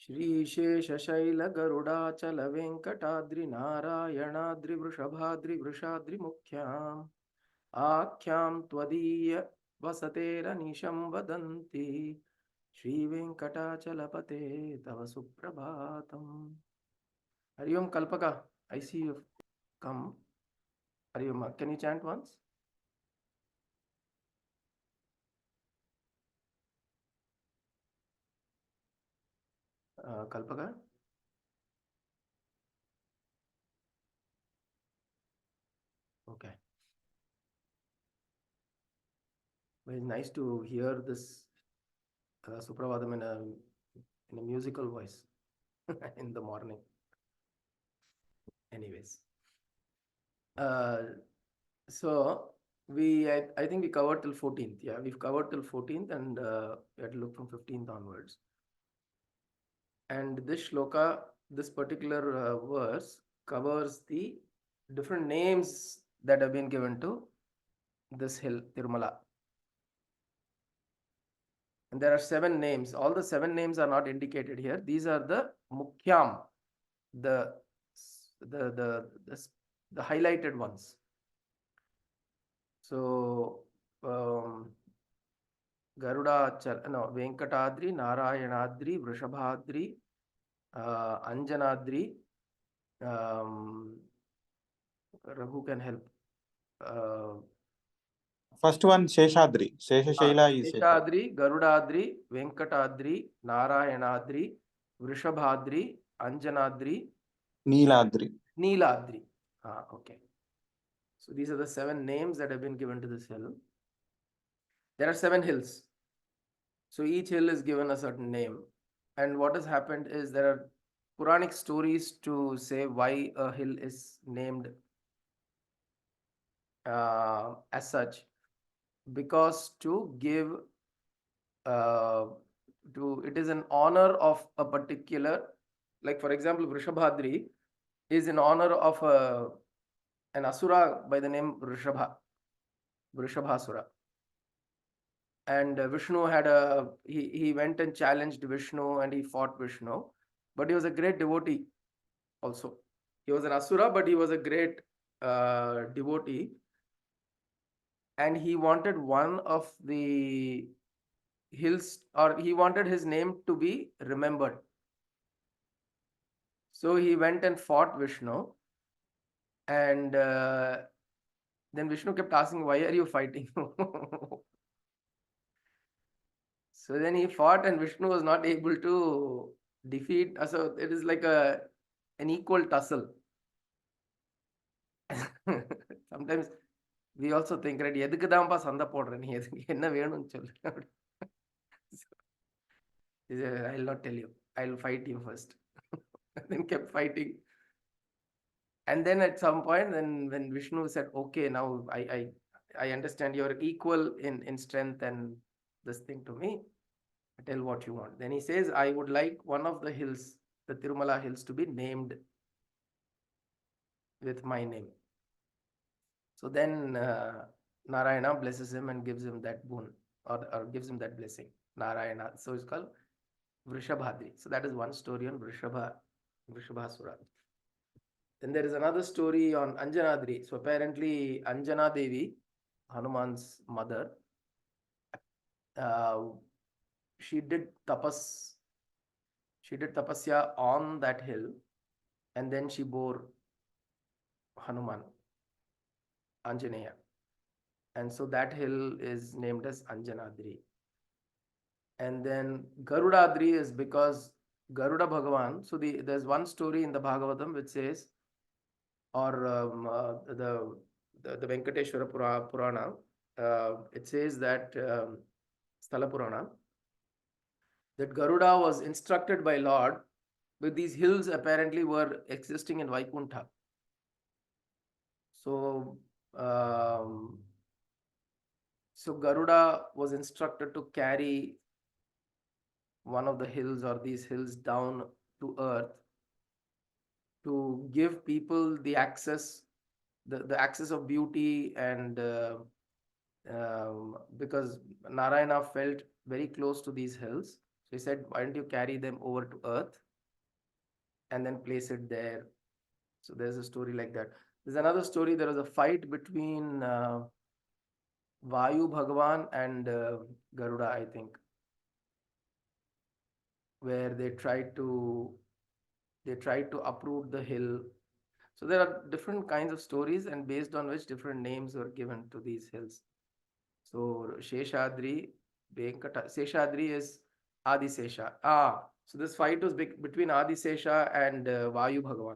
श्रीशेषशैलगरुडाचल वेङ्कटाद्रि नारायणाद्रि वृषभाद्रि वृषाद्रि मुख्याम् आख्यां त्वदीय वसतेरनिशं वदन्ति श्रीवेङ्कटाचलपते तव सुप्रभातम्. Hari Om Kalpaka, I see you've come. Hari Om, can you chant once? Kalpaka? Okay. Well, it's nice to hear this Suprabhatam in a musical voice in the morning. Anyways. So I think we covered till 14th. Yeah, we've covered till 14th and we had to look from 15th onwards. And this shloka, this particular verse covers the different names that have been given to this hill, Tirumala. And there are 7 names. All the 7 names are not indicated here. These are the Mukhyam, the highlighted ones. So Venkatadri, Narayanadri, Vrishabhadri, Anjanadri. Raghu can help. First one, Sheshadri. Sheshashaila is Sheshadri, Garudadri, Venkatadri, Narayanadri, Vrishabhadri, Anjanadri, Neeladri. Okay. So these are the 7 names that have been given to this hill. There are 7 hills. So each hill is given a certain name. And what has happened is there are Puranic stories to say why a hill is named as such, because to give it is in honor of a particular, like for example, Vrishabhadri is in honor of an asura by the name Vrishabhasura. And Vishnu had he went and challenged Vishnu and he fought Vishnu, but he was a great devotee also. He was an asura, but he was a great devotee, and he wanted one of the hills, or he wanted his name to be remembered. So he went and fought Vishnu, and then Vishnu kept asking, "Why are you fighting?" So then he fought, and Vishnu was not able to defeat. So it is like an equal tussle. Sometimes we also think, right, எதுக்கு தான்ப்பா சண்டை போடுற நீ, எதுக்கு என்ன வேணும்னு சொல்லு. I'll not tell you, I'll fight you first. And then kept fighting. And then at some point, when Vishnu said, okay, now I understand you're equal in strength and this thing to me, tell what you want. Then he says, I would like one of the hills, the Tirumala hills, to be named with my name. So then Narayana blesses him and gives him that boon, or gives him that blessing, Narayana. So it's called Vrishabhadri. So that is one story on Vrishabhasura. Then there is another story on Anjanadri. So apparently Anjana Devi, Hanuman's mother, she did tapasya on that hill, and then she bore Hanuman, Anjaneya. And so that hill is named as Anjanadri. And then Garudadri is because Garuda Bhagavan. So there's one story in the Bhagavatam which says, or the Venkateswara Purana, it says that Sthala Purana, that Garuda was instructed by Lord, but these hills apparently were existing in Vaikuntha. So Garuda was instructed to carry one of the hills or these hills down to earth to give people the access, the access of beauty, and because Narayana felt very close to these hills, So he said, why don't you carry them over to earth and then place it there? So there's a story like that. There's another story. There was a fight between Vayu Bhagavan and Garuda, I think, where they tried to uproot the hill. So there are different kinds of stories, and based on which different names were given to these hills. So Sheshadri, Seshadri is Adi Sesha. So this fight was between Adi Sesha and Vayu Bhagavan.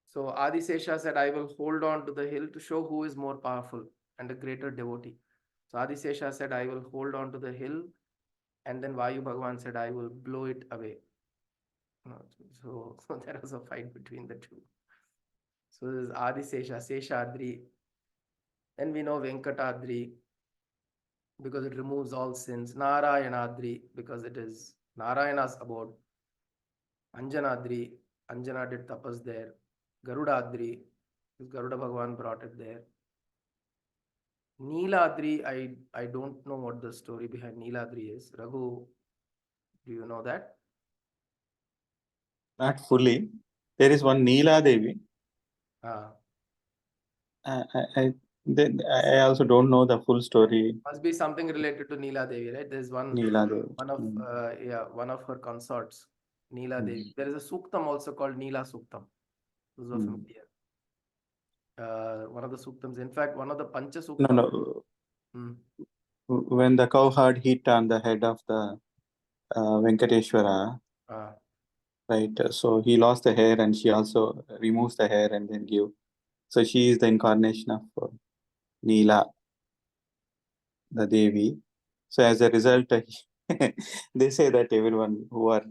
So Adi Sesha said, I will hold on to the hill to show who is more powerful and a greater devotee. So Adi Sesha said, I will hold on to the hill. And then Vayu Bhagavan said, I will blow it away. So there was a fight between the two. So this is Adi Sesha, Seshadri. Then we know Venkatadri because it removes all sins. Narayanadri because it is Narayana's abode. Anjanadri, Anjana did tapas there. Garudadri, because Garuda Bhagavan brought it there. Neeladri, I don't know what the story behind Neeladri is. Raghu, do you know that? Not fully. There is one Neela Devi. Ah, I also don't know the full story. must be something related to Neela Devi, right? There's Neela Devi. one of her consorts, Neela Devi. There is a suktam also called Neela Suktam. Those are familiar. One of the suktams, in fact, one of the Pancha Suktam. No. When the cow had heat on the head of the Venkateswara, right? So he lost the hair, and she also removes the hair and then give. So she is the incarnation of Neela, the Devi. So as a result, they say that everyone who are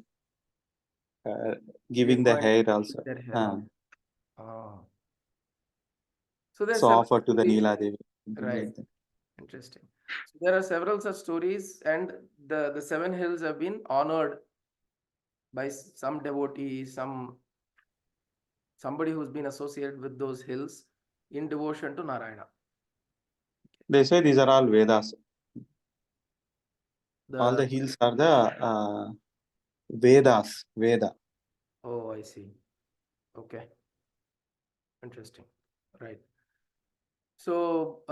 giving the hair also. Their hair. So there's So offer to the Neela Devi. Right. Like that. Interesting. So there are several such stories, and the seven hills have been honored by some devotee, somebody who's been associated with those hills in devotion to Narayana. They say these are all Vedas. All the hills are the Vedas. Veda. Oh, I see. Okay. Interesting. Right. So,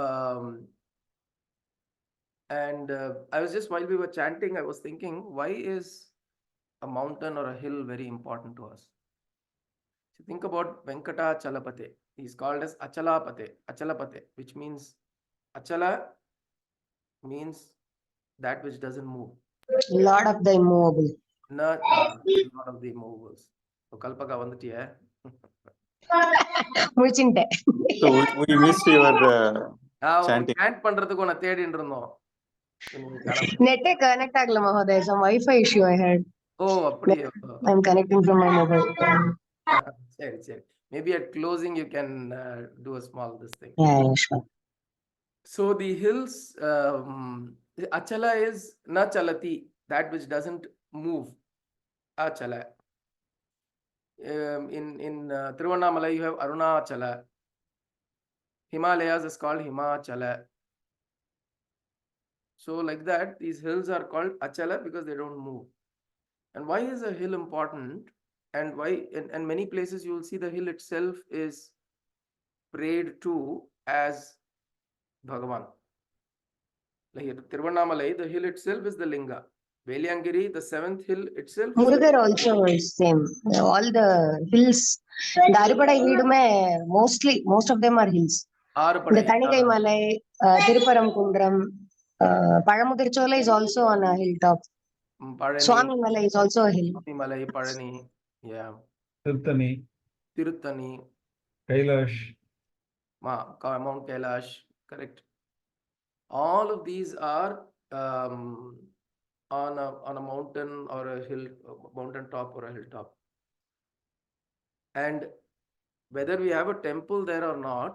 and I was just, while we were chanting, I was thinking, why is a mountain or a hill very important to us? So think about Venkata Chalapate. He's called as Achalapate, which means Achala means that which doesn't move. Lord of the immovable. Not lot of the immovables. So Kalpaka vandutiya. முடிச்சிட்டேன். So we missed your chanting. Chant பண்றதுக்கு உன்னை தேடிட்டு இருந்தோம். நெட்டே connect ஆகல Mahodaya. Some Wi-Fi issue I had. Oh, அப்படியே. I'm connecting from my mobile. சரி சரி. Maybe at closing you can do a small this thing. Yeah, sure. So the hills, Achala is na chalati, that which doesn't move. Achala. In Tiruvannamalai you have Arunachala. Himalayas is called Himachala. So like that, these hills are called Achala because they don't move. And why is a hill important? And why? And many places you will see the hill itself is prayed to as Bhagavan. Like Tiruvannamalai, the hill itself is the Linga. Veliangiri, the seventh hill itself. Murugar also is same. All the hills. இந்த அறுபடை வீடுமே most of them are hills. இந்த தணிகை மலை, Thiruparankundram, Pazhamudircholai is also on a hilltop. Swami Malai is also a hill. Swami Malai, Palani, yeah. Tiruttani, Kailash. Mount Kailash, correct. All of these are on a mountain or a hill, mountain top or a hilltop. And whether we have a temple there or not,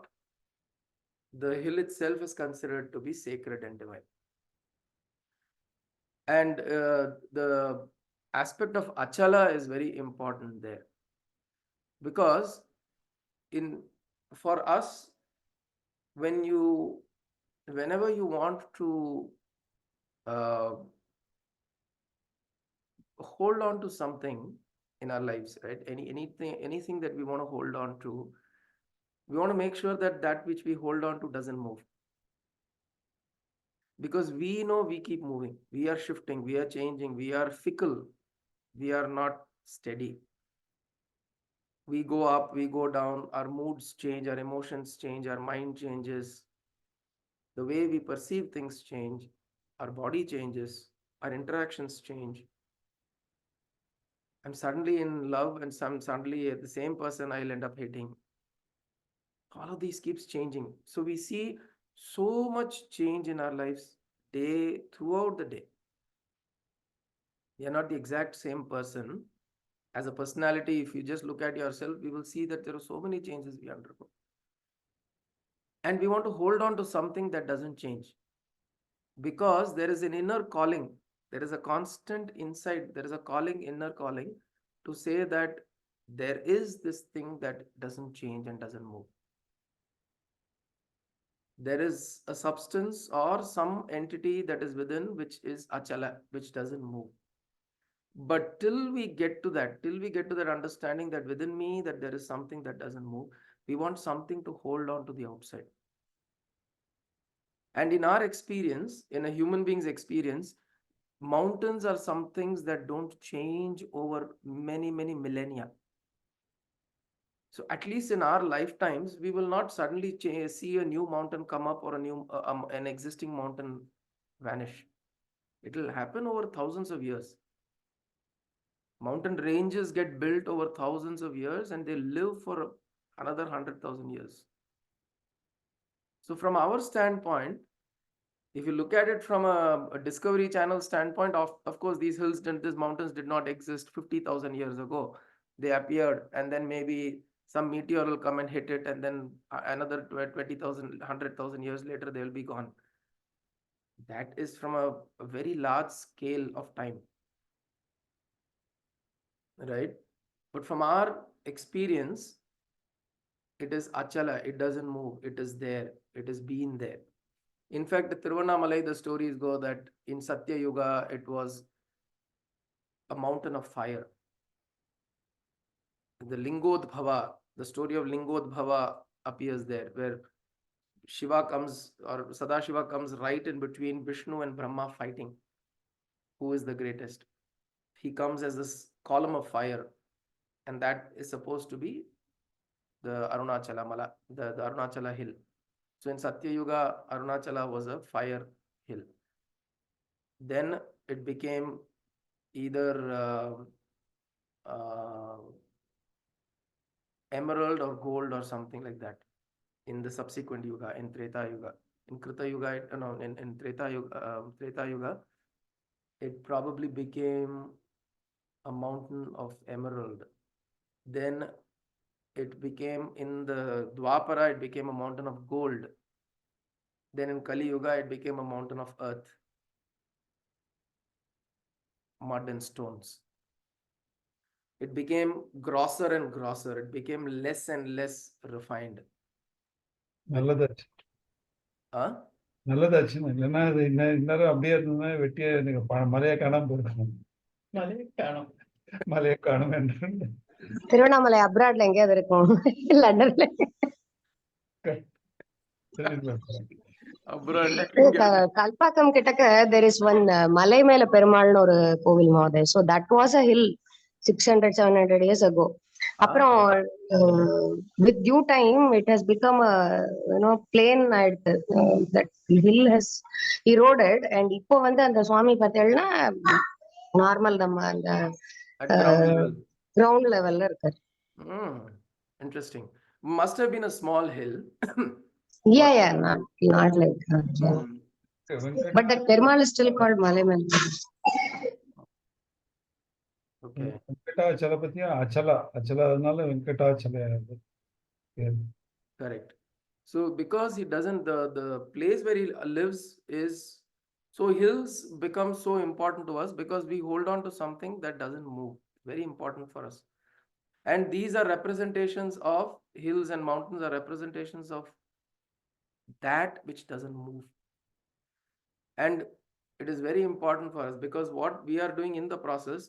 the hill itself is considered to be sacred and divine. And the aspect of Achala is very important there, because for us, whenever you want to hold on to something in our lives, right? Anything that we want to hold on to, we want to make sure that that which we hold on to doesn't move. Because we know we keep moving, we are shifting, we are changing, we are fickle, we are not steady. We go up, we go down, our moods change, our emotions change, our mind changes, the way we perceive things change, our body changes, our interactions change. I'm suddenly in love, and suddenly the same person I'll end up hating. All of these keeps changing. So we see so much change in our lives throughout the day. We are not the exact same person. As a personality, if you just look at yourself, we will see that there are so many changes we undergo. And we want to hold on to something that doesn't change. Because there is an inner calling. There is a constant inside. There is a calling, inner calling, to say that there is this thing that doesn't change and doesn't move. There is a substance or some entity that is within, which is achala, which doesn't move. But till we get to that understanding that within me that there is something that doesn't move, we want something to hold on to the outside. And in our experience, in a human being's experience, mountains are some things that don't change over many, many millennia. So at least in our lifetimes, we will not suddenly see a new mountain come up or an existing mountain vanish. It will happen over thousands of years. Mountain ranges get built over thousands of years, and they live for another 100,000 years. So from our standpoint, if you look at it from a Discovery Channel standpoint, of course, these mountains did not exist 50,000 years ago. They appeared, and then maybe some meteor will come and hit it, and then another 20,000, 100,000 years later, they will be gone. That is from a very large scale of time, right? But from our experience, it is achala, it doesn't move, it is there, it has been there. In fact, Tiruvannamalai, the stories go that in Satya Yuga, it was a mountain of fire. The Lingodbhava, the story of Lingodbhava appears there, where Shiva comes, or Sadashiva comes right in between Vishnu and Brahma fighting. Who is the greatest? He comes as this column of fire, and that is supposed to be the Arunachala Mala, the Arunachala hill. So in Satya Yuga, Arunachala was a fire hill. Then it became either emerald or gold or something like that in the subsequent Yuga, in Treta Yuga. In Krita Yuga, in Treta Yuga, it probably became a mountain of emerald. Then it became, in the Dwapara, it became a mountain of gold. Then in Kali Yuga, it became a mountain of earth, mud and stones. It became grosser and grosser. It became less and less refined. நல்லதாச்சு நல்லதாச்சு இல்லைன்னா அது இன்னும் அப்படியே இருந்ததுன்னா வெட்டியே எனக்கு மலையை காணாம போயிருக்கணும் மலையை காணும் என்று திருவண்ணாமலை அப்ராட்ல எங்கேயாவது இருக்கும் லண்டன்ல கல்பாக்கம் கிட்டக்க there is one மலை மேல பெருமாள்னு ஒரு கோவில் மாதிரி. So that was a hill 600-700 years ago. அப்புறம் with due time it has become a plain ஆயிடுது. That hill has eroded, and இப்போ வந்து அந்த சுவாமி பார்த்தேன்னா நார்மல் நம்ம அந்த ground levelல இருக்காரு. Interesting. Must have been a small hill. Yeah, not like that. But that Perumal is still called Malayalam. Okay. Venkatachala பத்தியா அச்சலாதனால Venkatachala. Correct. So because he doesn't, the place where he lives is, so hills become so important to us because we hold on to something that doesn't move. Very important for us. And these are representations of hills, and mountains are representations of that which doesn't move. And it is very important for us because what we are doing in the process,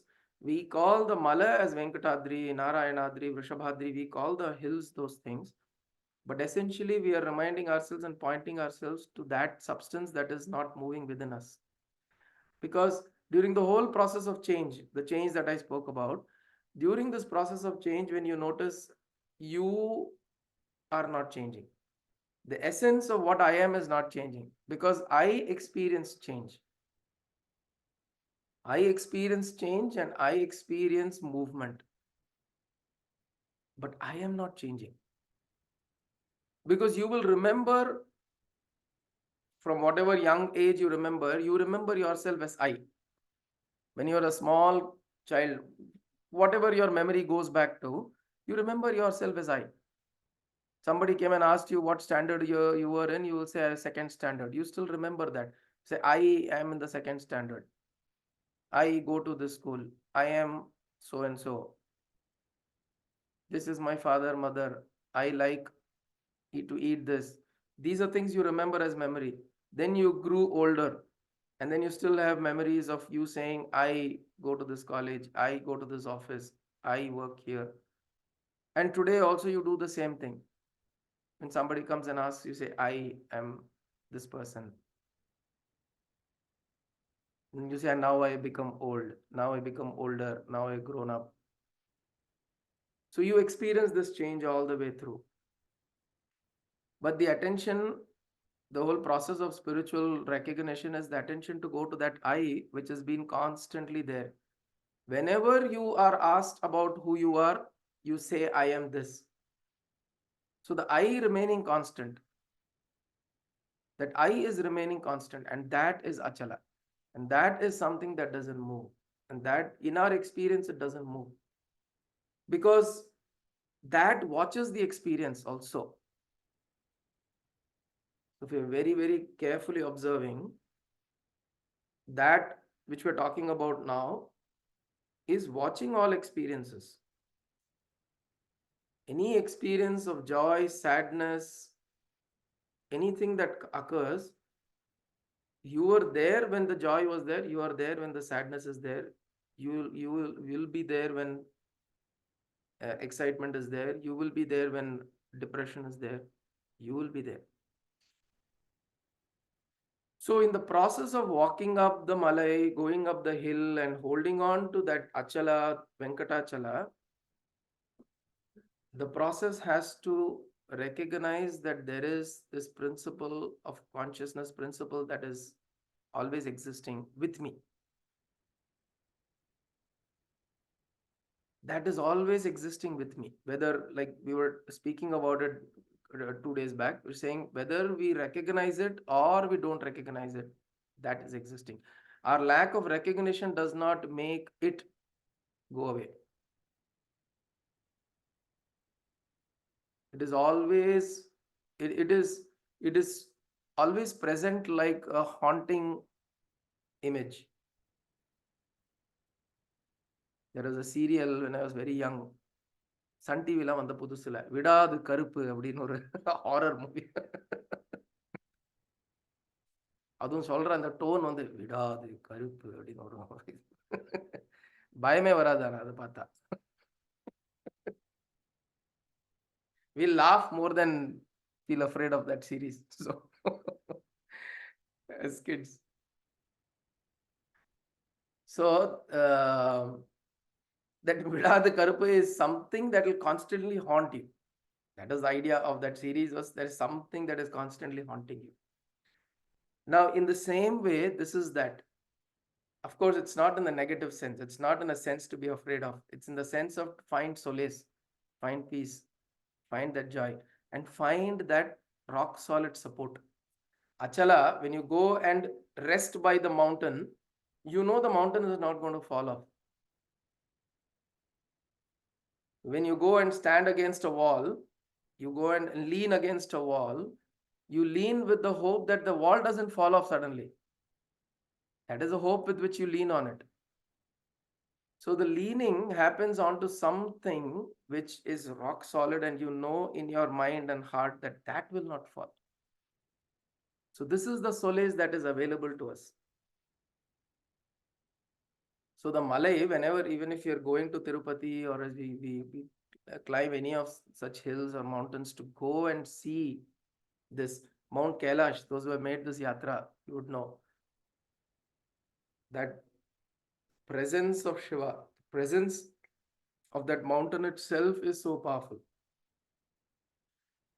We call the Mala as Venkatadri, Narayanadri, Vrishabhadri, we call the hills those things. But essentially, we are reminding ourselves and pointing ourselves to that substance that is not moving within us. Because during the whole process of change, the change that I spoke about, during this process of change, when you notice you are not changing, the essence of what I am is not changing, because I experience change. I experience change and I experience movement, but I am not changing. Because you will remember from whatever young age you remember yourself as I. When you are a small child, whatever your memory goes back to, you remember yourself as I. Somebody came and asked you what standard you were in, you will say second standard. You still remember that. Say, I am in the second standard. I go to this school. I am so and so. This is my father, mother. I like to eat this. These are things you remember as memory. Then you grew older, and then you still have memories of you saying, I go to this college, I go to this office, I work here. And today also you do the same thing. When somebody comes and asks, you say, I am this person. And you say, now I become old, now I become older, now I've grown up. So you experience this change all the way through. But the attention, the whole process of spiritual recognition is the attention to go to that I, which has been constantly there. Whenever you are asked about who you are, you say, I am this. So the I remaining constant, that I is remaining constant, and that is Achala. And that is something that doesn't move. And that in our experience, it doesn't move. Because that watches the experience also. So if you're very, very carefully observing, that which we're talking about now is watching all experiences. Any experience of joy, sadness, anything that occurs, you were there when the joy was there, you are there when the sadness is there, you will be there when excitement is there, you will be there when depression is there, you will be there. So in the process of walking up the Malay, going up the hill and holding on to that Achala, Venkatachala, the process has to recognize that there is this principle of consciousness, principle that is always existing with me. That is always existing with me. Whether, like we were speaking about it 2 days back, we're saying whether we recognize it or we don't recognize it, that is existing. Our lack of recognition does not make it go away. It is always, it is always present like a haunting image. There was a serial when I was very young. Sun டிவிலாம் வந்த புதுசுல விடாது கருப்பு அப்படின்னு ஒரு horror movie. அதுவும் சொல்ற அந்த டோன் வந்து விடாது கருப்பு அப்படின்னு ஒரு பயமே வராது. அதை பார்த்தா we'll laugh more than feel afraid of that series. So as kids. So that vidadu karuppu is something that will constantly haunt you. That is the idea of that series, was there is something that is constantly haunting you. Now in the same way, this is that. Of course, it's not in the negative sense. It's not in a sense to be afraid of. It's in the sense of find solace, find peace, find that joy, and find that rock solid support. Achala, when you go and rest by the mountain, you know the mountain is not going to fall off. When you go and stand against a wall, you go and lean against a wall, you lean with the hope that the wall doesn't fall off suddenly. That is a hope with which you lean on it. So the leaning happens onto something which is rock solid, and you know in your mind and heart that that will not fall. So this is the solace that is available to us. So the Malay, whenever, even if you're going to Tirupati or as we climb any of such hills or mountains to go and see this Mount Kailash, those who have made this yatra, you would know that presence of Shiva, presence of that mountain itself is so powerful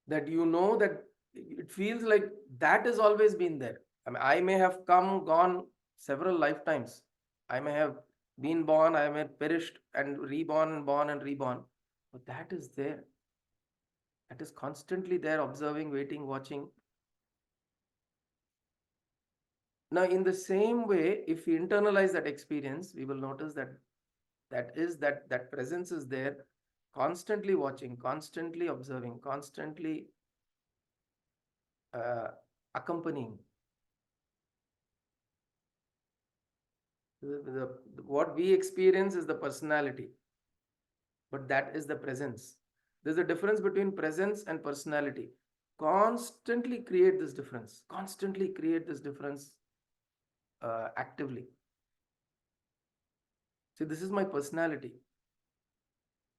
that you know that it feels like that has always been there. I mean, I may have come, gone several lifetimes. I may have been born, I may have perished and reborn and born and reborn. But that is there. That is constantly there, observing, waiting, watching. Now, in the same way, if we internalize that experience, we will notice that that presence is there, constantly watching, constantly observing, constantly accompanying. What we experience is the personality, but that is the presence. There's a difference between presence and personality. Constantly create this difference. Constantly create this difference actively. See, this is my personality,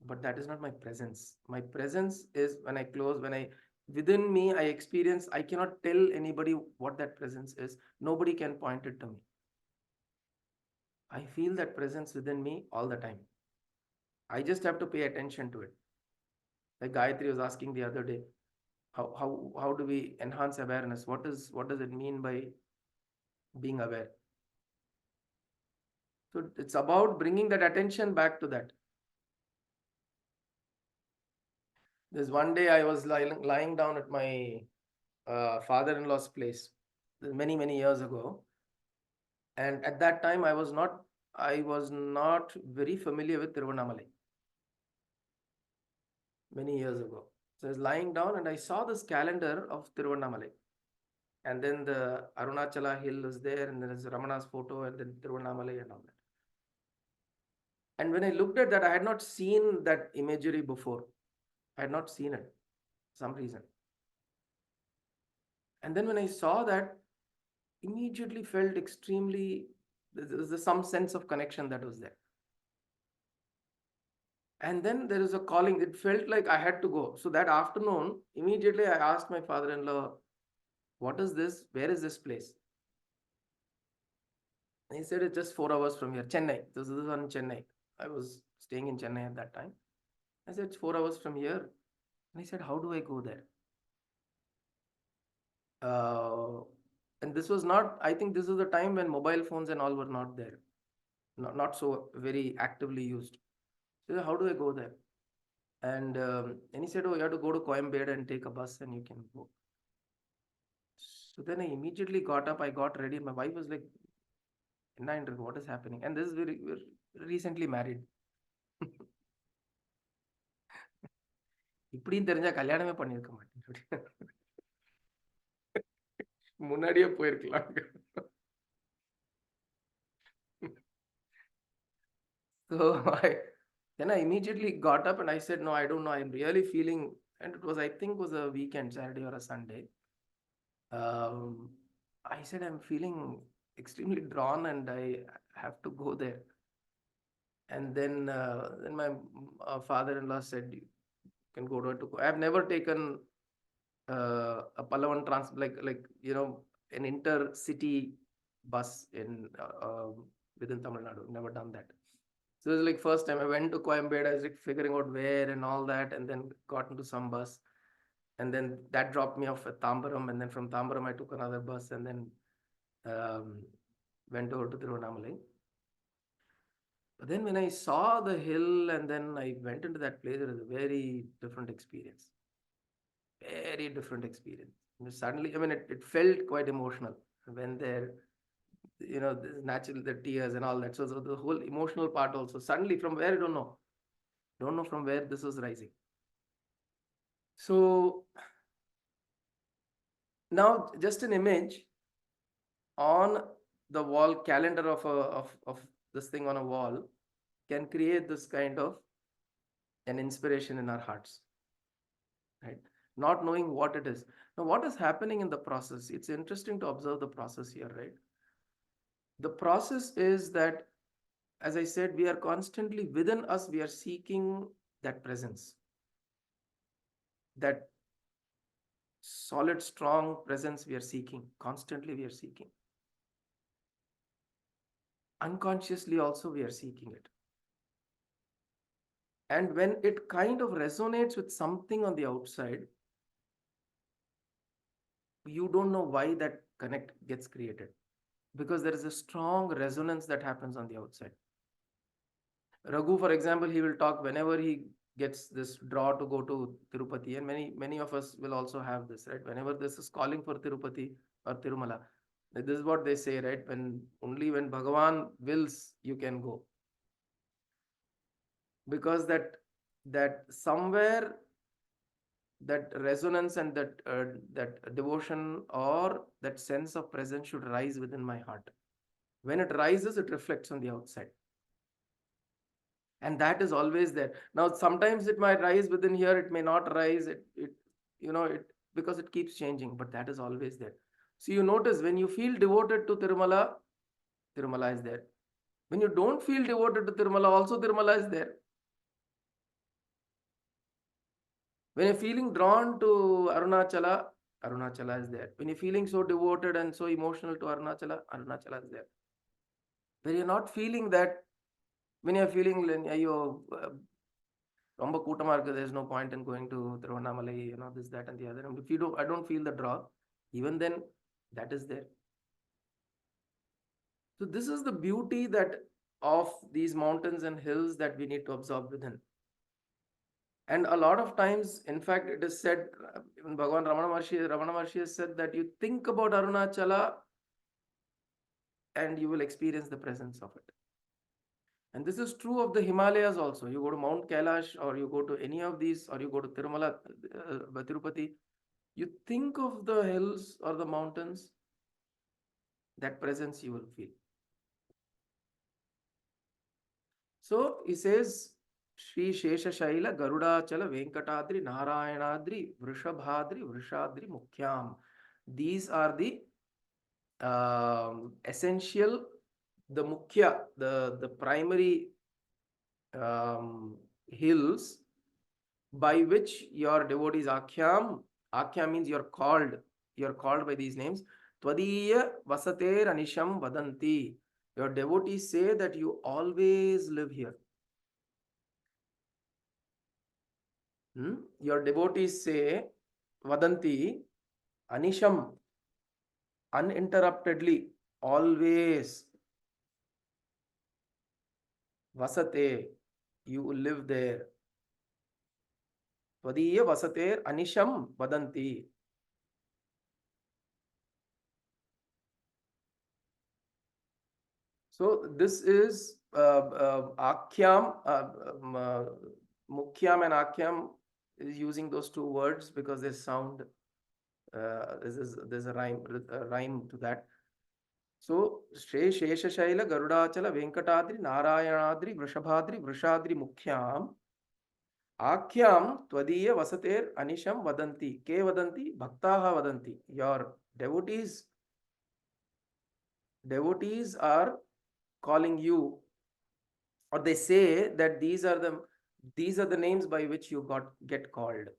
but that is not my presence. My presence is when I close, within me, I experience, I cannot tell anybody what that presence is. Nobody can point it to me. I feel that presence within me all the time. I just have to pay attention to it. Like Gayatri was asking the other day, how do we enhance awareness? What does it mean by being aware? So it's about bringing that attention back to that. There's one day I was lying down at my father-in-law's place many years ago, and at that time I was not very familiar with Tiruvannamalai. Many years ago, so I was lying down and I saw this calendar of Tiruvannamalai, and then the Arunachala hill is there, and there is Ramana's photo, and then Tiruvannamalai and all that. And when I looked at that, I had not seen that imagery before. I had not seen it for some reason. And then when I saw that, immediately felt extremely, there was some sense of connection that was there. And then there is a calling. It felt like I had to go. So that afternoon, immediately I asked my father-in-law, what is this? Where is this place? And he said, it's just 4 hours from here, Chennai. This is on Chennai. I was staying in Chennai at that time. I said, it's 4 hours from here. And he said, how do I go there? And this was not, I think this is the time when mobile phones and all were not there. Not so very actively used. So how do I go there? And he said, oh, you have to go to Coimbatore and take a bus and you can go. So then I immediately got up, I got ready. My wife was like, what is happening? And this is we're recently married. இப்படின்னு தெரிஞ்சா கல்யாணமே பண்ணிருக்க மாட்டேன். முன்னாடியே போயிருக்கலாம். So then I immediately got up and I said, no, I don't know. I'm really feeling, and it was, I think was a weekend, Saturday or a Sunday. I said, I'm feeling extremely drawn and I have to go there. And then my father-in-law said, you can go to. I have never taken a Palawan an intercity bus in within Tamil Nadu. Never done that. So it was like first time I went to Coimbatore. I was like figuring out where and all that, and then got into some bus, and then that dropped me off at Tambaram, and then from Tambaram I took another bus, and then went over to Tiruvannamalai. But then when I saw the hill and then I went into that place, it was a very different experience. Very different experience. And suddenly, I mean, it felt quite emotional when there, natural, the tears and all that. So the whole emotional part also, suddenly from where, I don't know from where this was rising. So now just an image on the wall, calendar of this thing on a wall can create this kind of an inspiration in our hearts, right? Not knowing what it is. Now, what is happening in the process? It's interesting to observe the process here, right? The process is that as I said, we are constantly within us, we are seeking that presence, that solid, strong presence we are seeking. Constantly we are seeking. Unconsciously also we are seeking it. And when it kind of resonates with something on the outside, you don't know why that connect gets created, because there is a strong resonance that happens on the outside. Raghu, for example, he will talk whenever he gets this draw to go to Tirupati, and many of us will also have this, right? Whenever this is calling for Tirupati or Tirumala, this is what they say, right? Only when Bhagavan wills, you can go, because that somewhere that resonance and that devotion or that sense of presence should rise within my heart. When it rises, it reflects on the outside, and that is always there. Now sometimes it might rise within here, it may not rise, it because it keeps changing, but that is always there. So you notice, when you feel devoted to Tirumala, Tirumala is there. When you don't feel devoted to Tirumala, also Tirumala is there. When you're feeling drawn to Arunachala, Arunachala is there. When you're feeling so devoted and so emotional to Arunachala, Arunachala is there. When you're not feeling that, when you're feeling, ரொம்ப கூட்டமா இருக்கு, there's no point in going to Tiruvannamalai, this, that, and the other. And if I don't feel the draw, even then, that is there. So this is the beauty that of these mountains and hills that we need to absorb within. And a lot of times, in fact, it is said, even Bhagavan Ramana Maharshi has said that you think about Arunachala and you will experience the presence of it. And this is true of the Himalayas also. You go to Mount Kailash, or you go to any of these, or you go to Tirumala, Tirupati, you think of the hills or the mountains, that presence you will feel. So he says, Shri Shesha Shaila Garudachala Venkatadri Narayanadri Vrishabhadri Vrishadri Mukhyam. These are the essential, the Mukhya, the primary hills by which your devotees Akhyam means you're called by these names. Tvadiya Vasater Anisham Vadanti. Your devotees say that you always live here. Your devotees say, Vadanti, Anisham, uninterruptedly, always. Vasate, you live there. Tvadiya Vasater Anisham Vadanti. So this is Akhyam, Mukhyam and Akhyam is using those two words because they sound, there's a rhyme to that. So Shri Shesha Shaila Garudachala Venkatadri Narayanadri Vrishabhadri Vrishadri Mukhyam Akhyam Tvadiya Vasater Anisham Vadanti. Ke Vadanti? Bhaktaha Vadanti. Your devotees are calling you, or they say that these are the names by which you get called.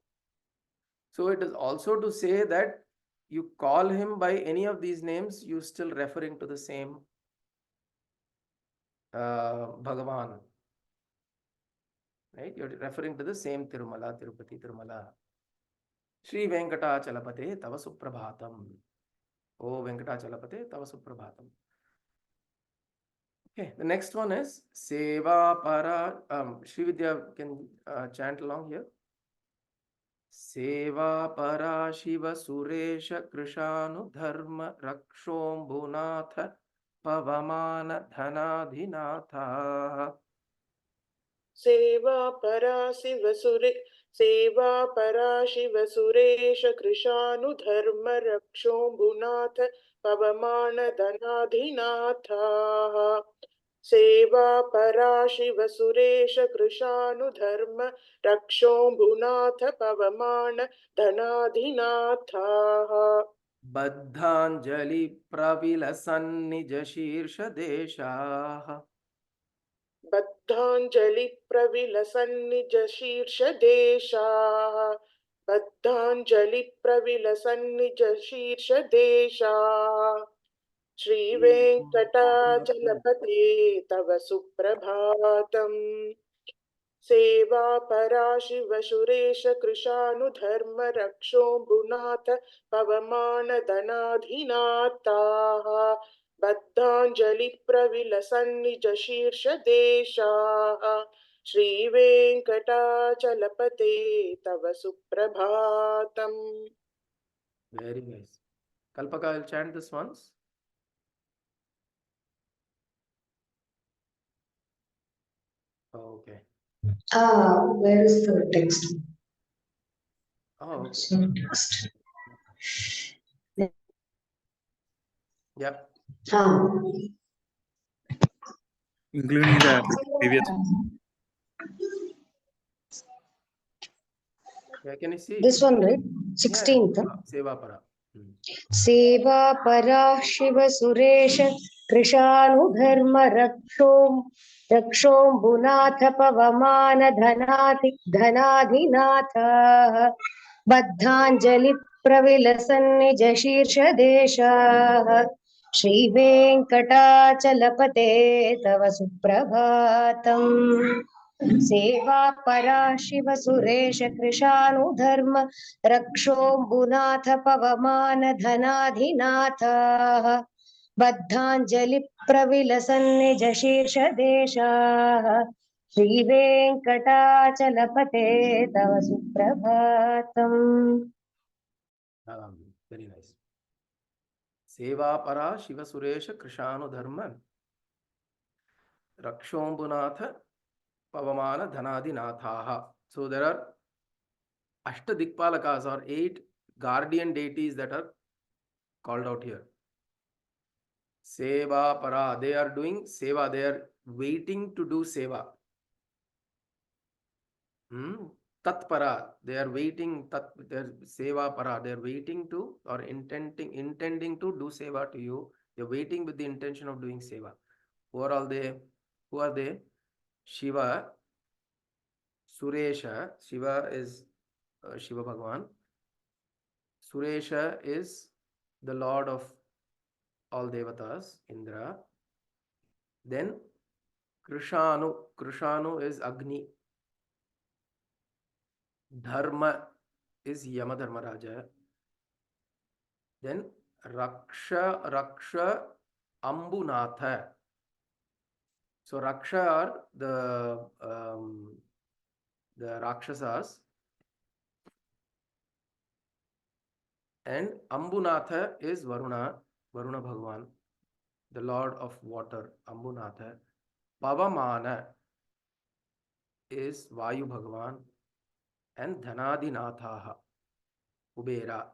So it is also to say that you call him by any of these names, you still referring to the same Bhagavan, right? You're referring to the same Tirumala, Tirupati, Tirumala. Shri Venkatachalapate Tava Suprabhatam. Oh Venkatachalapate Tava Suprabhatam. Okay, the next one is Seva Para. Shri Vidya can chant along here. Seva Para Shiva Suresha Krishanu Dharma Rakshombunath Pavamana Dhanadhinatha. Seva Para Shiva Suresha Krishanu Dharma Rakshombunath Pavamana Dhanadhinatha. Seva Para Shiva Suresha Krishanu Dharma Rakshombunath Pavamana Dhanadhinatha. Baddhanjali Pravilasannija Shirsha Deshaha. बद्धाञ्जलिप्रविलसन्निजशीर्षदेशाः बद्धाञ्जलिप्रविलसन्निजशीर्षदेशाः श्रीवेङ्कटाचलपते तव सुप्रभातम् सेवापरा शिव सुरेश कृशानुधर्म रक्षोऽम्बुनाथ पवमानधनाधिनाथाः बद्धाञ्जलिप्रविलसन्निजशीर्षदेशाः श्रीवेङ्कटाचलपते तव सुप्रभातम्. Very nice. Kalpaka, I'll chant this once. Okay. Where is the text? Oh, okay. Text. Yeah. Including the previous. Yeah, can you see? This one, right? 16th. Yeah. Sevapara. सेवापरा Shiv Suresh कृशानुधर्म रक्षोऽम्बुनाथ पवमान धनाधिनाथाः बद्धाञ्जलि प्रविलसन्निज शीर्षदेशाः श्रीवेङ्कटाचलपते तव सुप्रभातम् सेवापरा शिव सुरेश कृशानुधर्म रक्षोऽम्बुनाथ पवमान धनाधिनाथाः बद्धाञ्जलि प्रविलसन्निज शीर्षदेशाः श्रीवेङ्कटाचलपते तव सुप्रभातम्. Very nice. Sevapara Shiva Suresha Krishanudharma Rakshombunatha Pavamana Dhanadinathaha. So there are Ashtadikpalakas or 8 guardian deities that are called out here. Sevapara, they are doing seva, they are waiting to do seva. Tatpara, they are waiting, they're seva para, they are waiting to or intending to do seva to you. They're waiting with the intention of doing seva. Who are they? Shiva, Suresha. Shiva is Shiva Bhagavan. Suresha is the lord of all devatas, Indra. Then Krishanu is Agni. Dharma is Yama Dharmaraja. Then Raksha Ambunatha. So Raksha are the Rakshasas, and Ambunatha is Varuna Bhagavan, the Lord of water, Ambunatha. Pavamana is Vayu Bhagavan, and Dhanadinathaha, Kubera.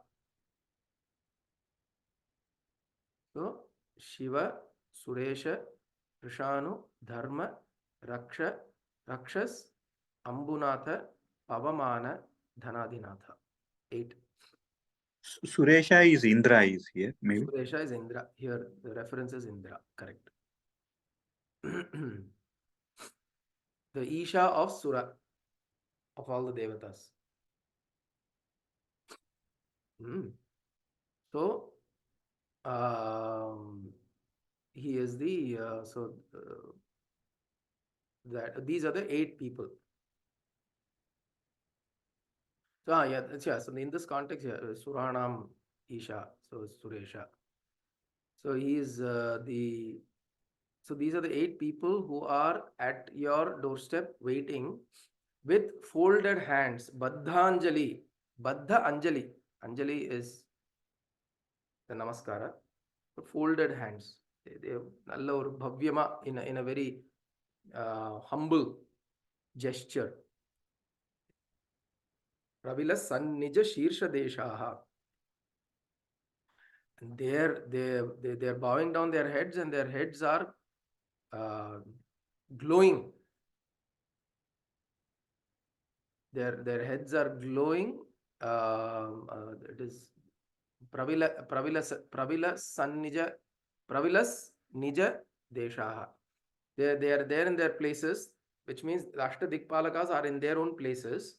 So Shiva, Suresha, Krishanu, Dharma, Rakshas, Ambunatha, Pavamana, Dhanadinatha. 8. Suresha is Indra is here, maybe. Suresha is Indra. Here the reference is Indra. Correct. The Isha of Sura, of all the devatas. So he is the that these are the 8 people. So so in this context, Suranam Isha, so Suresha. So he is so these are the 8 people who are at your doorstep waiting with folded hands. Baddha Anjali. Anjali is the Namaskara. Folded hands. They have bhavyama in a very humble gesture. Pravila Sannija Shirsha Deshaha. And they're bowing down their heads, and their heads are glowing. Their heads are glowing. It is Pravilas Nija Deshaha. They are there in their places, which means the Ashtadikpalakas are in their own places.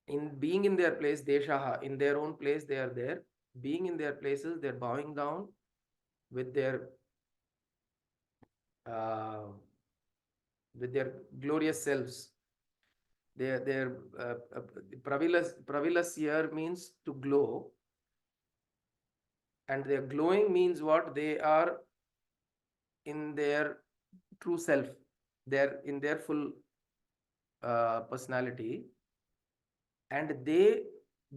In being in their place, Deshaha, in their own place, they are there. Being in their places, they're bowing down with their uh, glorious selves. Their pravilas here means to glow, and their glowing means what? They are in their true self. They're in their full personality, and they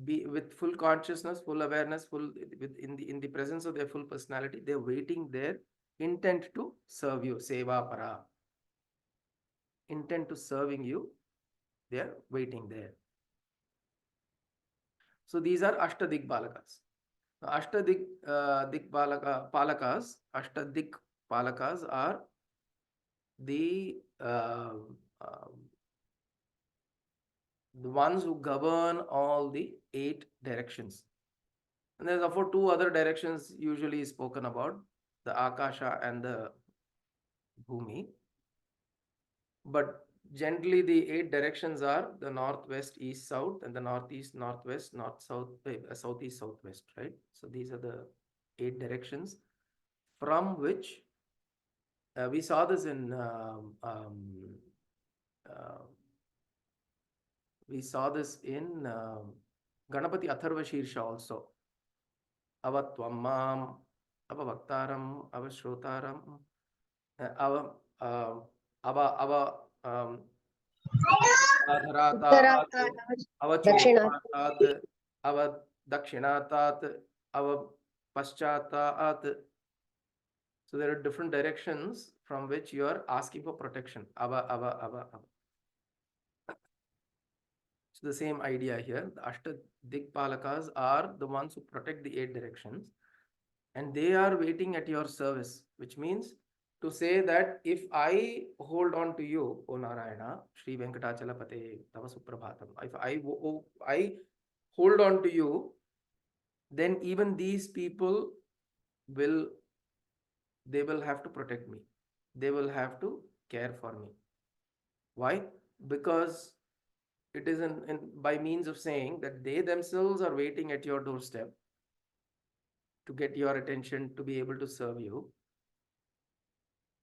be with full consciousness, full awareness, full with in the presence of their full personality. They're waiting there, intent to serve you, seva para, intent to serving you. They're waiting there. So these are Ashtadik Balakas. Ashtadik Palakas, Ashtadik Palakas are the ones who govern all the 8 directions. And there's therefore 2 other directions usually spoken about, the Akasha and the Bhumi. But generally the 8 directions are the north, west, east, south, and the northeast, northwest, north, south, southeast, southwest, right? So these are the 8 directions from which we saw this in Ganapati Atharva Shirsha also. Avatvammam, Avavaktaram, Avashrotaram, Ava Adharatat, Avachopatat, Avadakshinatat, Avapaschataat. So there are different directions from which you are asking for protection. Ava. So the same idea here. The Ashtadikpalakas are the ones who protect the 8 directions, and they are waiting at your service, which means to say that if I hold on to you, O Narayana, Sri Venkatachalapate Tava Suprabhatam, if I hold on to you, then even these people will have to protect me. They will have to care for me. Why? Because it is by means of saying that they themselves are waiting at your doorstep to get your attention, to be able to serve you.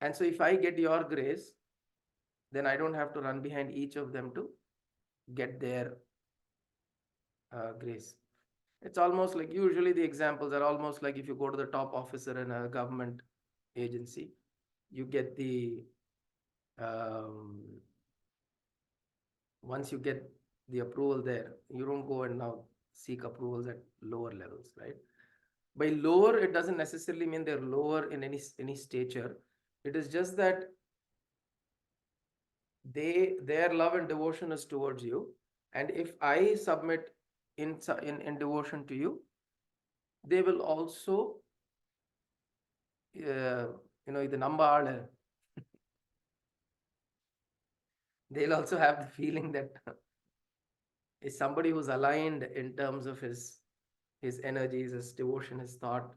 And so if I get your grace, then I don't have to run behind each of them to get their grace. It's almost like, usually the examples are almost like if you go to the top officer in a government agency, you get the once you get the approval there, you don't go and now seek approvals at lower levels, right? By lower, it doesn't necessarily mean they're lower in any stature. It is just that their love and devotion is towards you, and if I submit in devotion to you, they will also the namba they'll also have the feeling that is somebody who's aligned in terms of his energies, his devotion, his thought.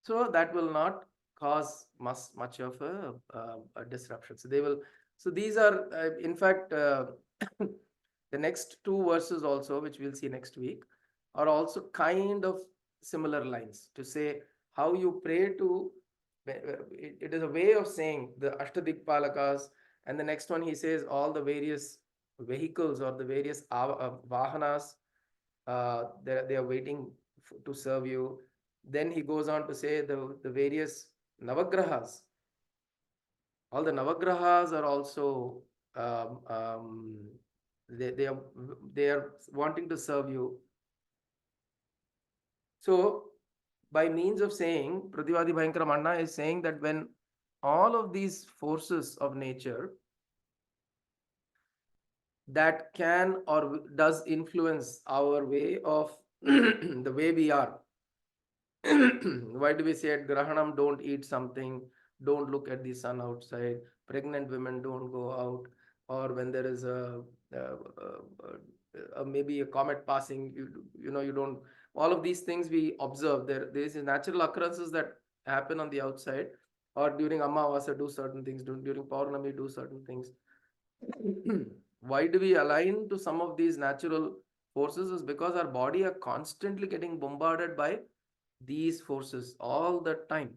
So that will not cause much of a disruption. So they will. So these are, in fact, the next 2 verses also, which we'll see next week, are also kind of similar lines to say how you pray to. It is a way of saying the Ashtadikpalakas, and the next one he says all the various vehicles or the various vahanas, they are waiting to serve you. Then he goes on to say the various navagrahas. All the navagrahas are also they are wanting to serve you. So by means of saying, Prativadi Bhayankara Manna is saying that when all of these forces of nature that can or does influence our way of the way we are. Why do we say at Grahanam, don't eat something, don't look at the sun outside, pregnant women don't go out, or when there is maybe a comet passing, you don't, all of these things we observe. There is natural occurrences that happen on the outside, or during Amavasya do certain things, during Paurnami do certain things. Why do we align to some of these natural forces? Is because our body are constantly getting bombarded by these forces all the time.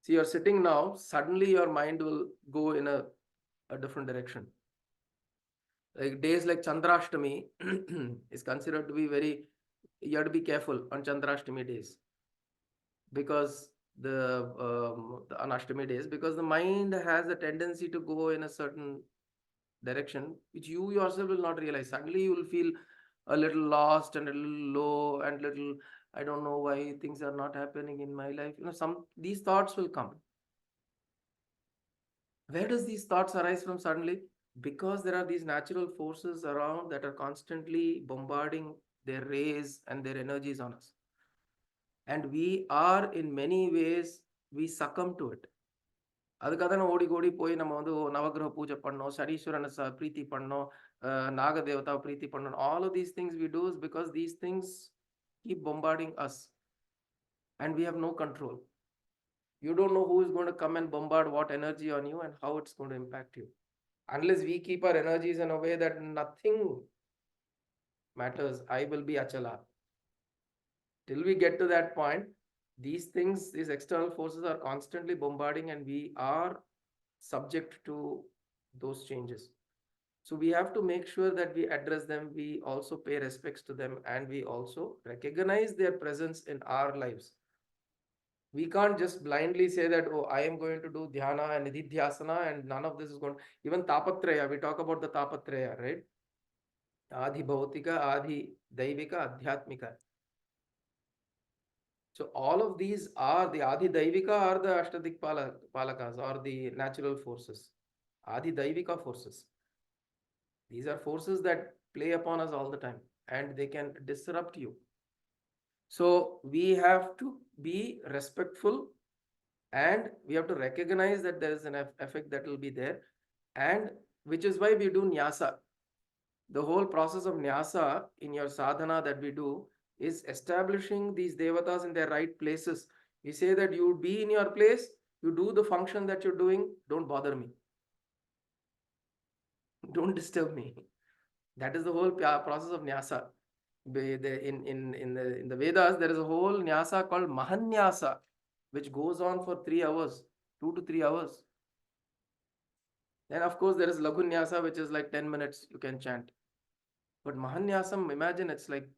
See, you're sitting now, suddenly your mind will go in a different direction. Like days like Chandrashtami is considered to be you have to be careful on Chandrashtami days, because on Ashtami days, because the mind has a tendency to go in a certain direction which you yourself will not realize. Suddenly you will feel a little lost and a little low and little, I don't know why things are not happening in my life. These thoughts will come. Where does these thoughts arise from suddenly? Because there are these natural forces around that are constantly bombarding their rays and their energies on us. And we are, in many ways, we succumb to it. அதுக்காக தான் ஓடி ஓடி போய் நம்ம வந்து நவகிரக பூஜை பண்ணோம், சனீஸ்வரனை பிரீத்தி பண்ணோம், நாக தேவதாவை பிரீத்தி பண்ணோம். All of these things we do is because these things keep bombarding us and we have no control. You don't know who is going to come and bombard what energy on you and how it's going to impact you. Unless we keep our energies in a way that nothing matters, I will be Achala. Till we get to that point, these things, these external forces are constantly bombarding and we are subject to those changes. So we have to make sure that we address them, we also pay respects to them, and we also recognize their presence in our lives. We can't just blindly say that, oh, I am going to do dhyana and nididhyasana and none of this is going to, even tapatraya, we talk about the tapatraya, right? Adi bhautika, adi daivika, adhyatmika. So all of these are the Adi Daivika are the Ashtadik Palakas or the natural forces, Adi Daivika forces. These are forces that play upon us all the time and they can disrupt you. So we have to be respectful and we have to recognize that there is an effect that will be there, and which is why we do Nyasa. The whole process of Nyasa in your sadhana that we do is establishing these devatas in their right places. We say that you be in your place, you do the function that you're doing, don't bother me. Don't disturb me. That is the whole process of Nyasa. In the Vedas, there is a whole Nyasa called Mahanyasa, which goes on for 3 hours, 2 to 3 hours. Then of course there is Lagunyasa, which is like 10 minutes you can chant. But Mahanyasam, imagine it's like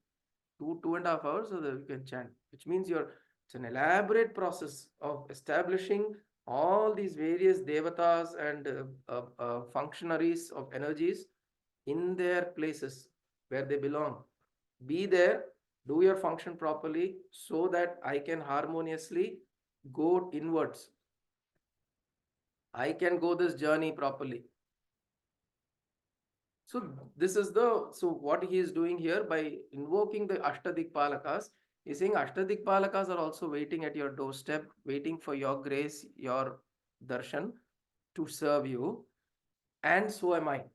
2.5 hours so that you can chant, which means it's an elaborate process of establishing all these various devatas and functionaries of energies in their places where they belong. Be there, do your function properly so that I can harmoniously go inwards. I can go this journey properly. So what he is doing here by invoking the Ashtadikpalakas, he's saying Ashtadikpalakas are also waiting at your doorstep, waiting for your grace, your darshan to serve you, and so am I.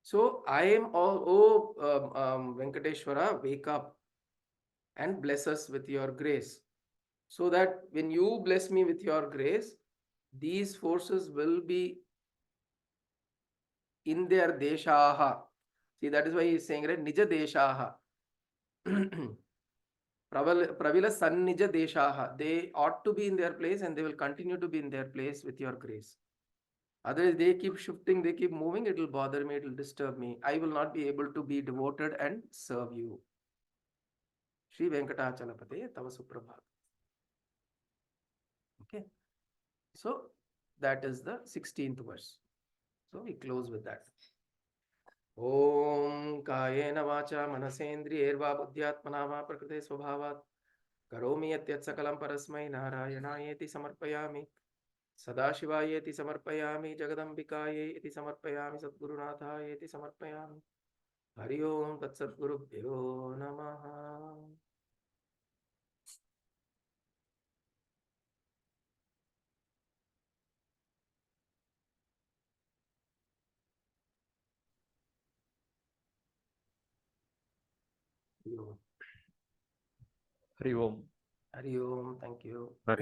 So I am Venkateswara, wake up and bless us with your grace, so that when you bless me with your grace, these forces will be in their deshaha. See, that is why he is saying, right? Nija deshaha. Pravila sannija deshaha. They ought to be in their place and they will continue to be in their place with your grace. Otherwise, they keep shifting, they keep moving, it will bother me, it will disturb me. I will not be able to be devoted and serve you. Shri Venkatachalapate Tava Suprabhatam. Okay. So, that is the 16th verse. So, we close with that. Om Kayena Vacha Manasendriyerva Buddhyatmana va Prakrite Swabhavat Karomi Yatyat Sakalam Parasmai Narayanayeti Samarpayami Sadashivayeti Samarpayami Jagadambikayeti Samarpayami Sadgurunathayeti Samarpayami Hari Om Tat Sadgurubhyo Namaha. Hari Om. Hari Om. Thank you.